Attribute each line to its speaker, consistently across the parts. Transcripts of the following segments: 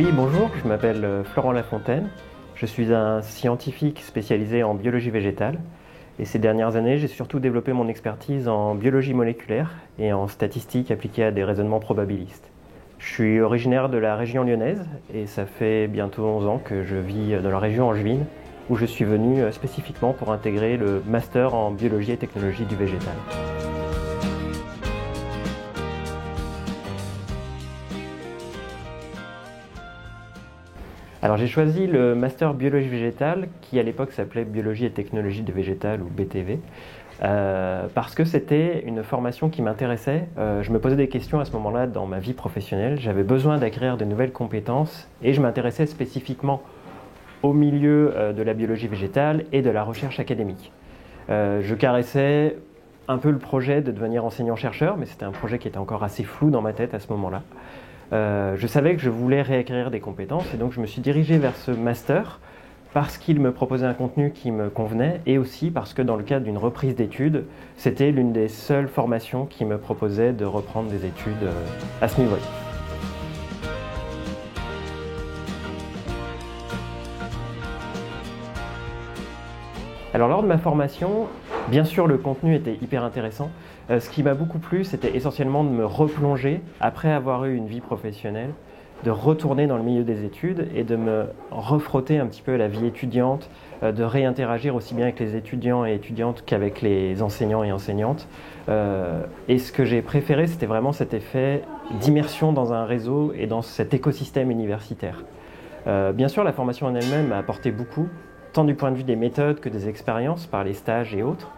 Speaker 1: Oui, bonjour, je m'appelle Florent Lafontaine. Je suis un scientifique spécialisé en biologie végétale. Et ces dernières années, j'ai surtout développé mon expertise en biologie moléculaire et en statistique appliquée à des raisonnements probabilistes. Je suis originaire de la région lyonnaise et ça fait bientôt 11 ans que je vis dans la région angevine où je suis venu spécifiquement pour intégrer le master en biologie et technologie du végétal. Alors j'ai choisi le master biologie végétale qui à l'époque s'appelait biologie et technologie du végétal ou BTV parce que c'était une formation qui m'intéressait. Je me posais des questions à ce moment-là dans ma vie professionnelle. J'avais besoin d'acquérir de nouvelles compétences et je m'intéressais spécifiquement au milieu de la biologie végétale et de la recherche académique. Je caressais un peu le projet de devenir enseignant-chercheur, mais c'était un projet qui était encore assez flou dans ma tête à ce moment-là. Je savais que je voulais réacquérir des compétences et donc je me suis dirigé vers ce master parce qu'il me proposait un contenu qui me convenait et aussi parce que dans le cadre d'une reprise d'études, c'était l'une des seules formations qui me proposait de reprendre des études à ce niveau-là. Alors lors de ma formation, bien sûr le contenu était hyper intéressant. Ce qui m'a beaucoup plu, c'était essentiellement de me replonger, après avoir eu une vie professionnelle, de retourner dans le milieu des études et de me refrotter un petit peu à la vie étudiante, de réinteragir aussi bien avec les étudiants et étudiantes qu'avec les enseignants et enseignantes. Et ce que j'ai préféré, c'était vraiment cet effet d'immersion dans un réseau et dans cet écosystème universitaire. Bien sûr, la formation en elle-même m'a apporté beaucoup, tant du point de vue des méthodes que des expériences par les stages et autres.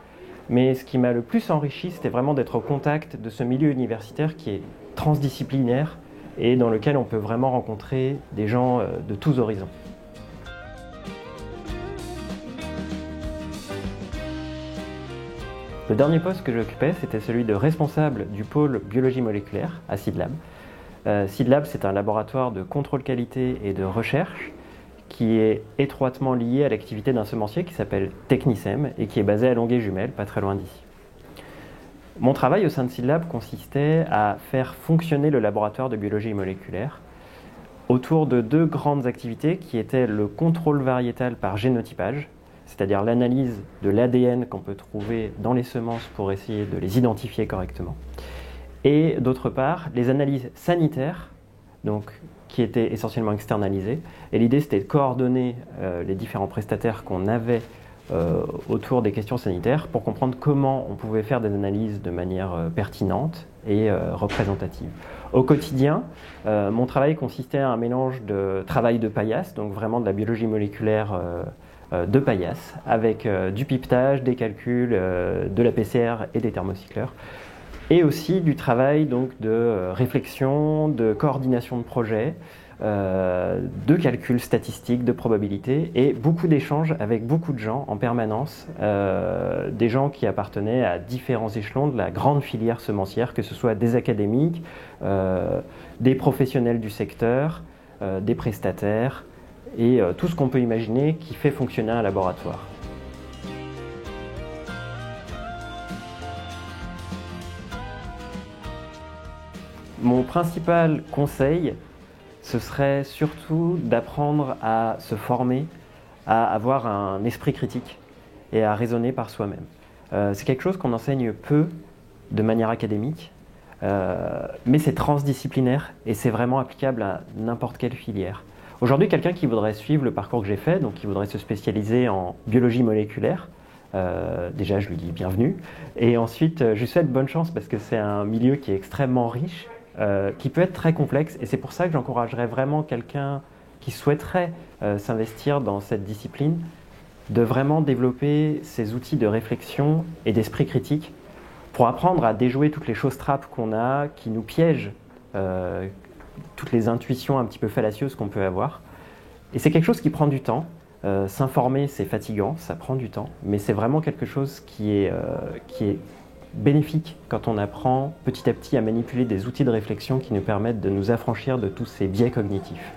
Speaker 1: Mais ce qui m'a le plus enrichi, c'était vraiment d'être au contact de ce milieu universitaire qui est transdisciplinaire et dans lequel on peut vraiment rencontrer des gens de tous horizons. Le dernier poste que j'occupais, c'était celui de responsable du pôle biologie moléculaire à SeedLab. SeedLab, c'est un laboratoire de contrôle qualité et de recherche qui est étroitement lié à l'activité d'un semencier qui s'appelle Technisem et qui est basé à Longué-Jumelles, pas très loin d'ici. Mon travail au sein de SeedLab consistait à faire fonctionner le laboratoire de biologie moléculaire autour de deux grandes activités qui étaient le contrôle variétal par génotypage, c'est-à-dire l'analyse de l'ADN qu'on peut trouver dans les semences pour essayer de les identifier correctement, et d'autre part les analyses sanitaires, donc qui étaient essentiellement externalisées. Et l'idée, c'était de coordonner les différents prestataires qu'on avait autour des questions sanitaires pour comprendre comment on pouvait faire des analyses de manière pertinente et représentative. Au quotidien, mon travail consistait à un mélange de travail de paillasse, donc vraiment de la biologie moléculaire de paillasse, avec du pipetage, des calculs, de la PCR et des thermocycleurs, et aussi du travail donc, de réflexion, de coordination de projet, de calcul statistique, de probabilité, et beaucoup d'échanges avec beaucoup de gens en permanence, des gens qui appartenaient à différents échelons de la grande filière semencière, que ce soit des académiques, des professionnels du secteur, des prestataires, et tout ce qu'on peut imaginer qui fait fonctionner un laboratoire. Mon principal conseil, ce serait surtout d'apprendre à se former, à avoir un esprit critique et à raisonner par soi-même. C'est quelque chose qu'on enseigne peu de manière académique, mais c'est transdisciplinaire et c'est vraiment applicable à n'importe quelle filière. Aujourd'hui, quelqu'un qui voudrait suivre le parcours que j'ai fait, donc qui voudrait se spécialiser en biologie moléculaire, déjà je lui dis bienvenue, et ensuite je lui souhaite bonne chance parce que c'est un milieu qui est extrêmement riche, qui peut être très complexe, et c'est pour ça que j'encouragerais vraiment quelqu'un qui souhaiterait s'investir dans cette discipline, de vraiment développer ces outils de réflexion et d'esprit critique pour apprendre à déjouer toutes les choses trappes qu'on a, qui nous piègent, toutes les intuitions un petit peu fallacieuses qu'on peut avoir. Et c'est quelque chose qui prend du temps. S'informer, c'est fatigant, ça prend du temps, mais c'est vraiment quelque chose qui est bénéfique quand on apprend petit à petit à manipuler des outils de réflexion qui nous permettent de nous affranchir de tous ces biais cognitifs.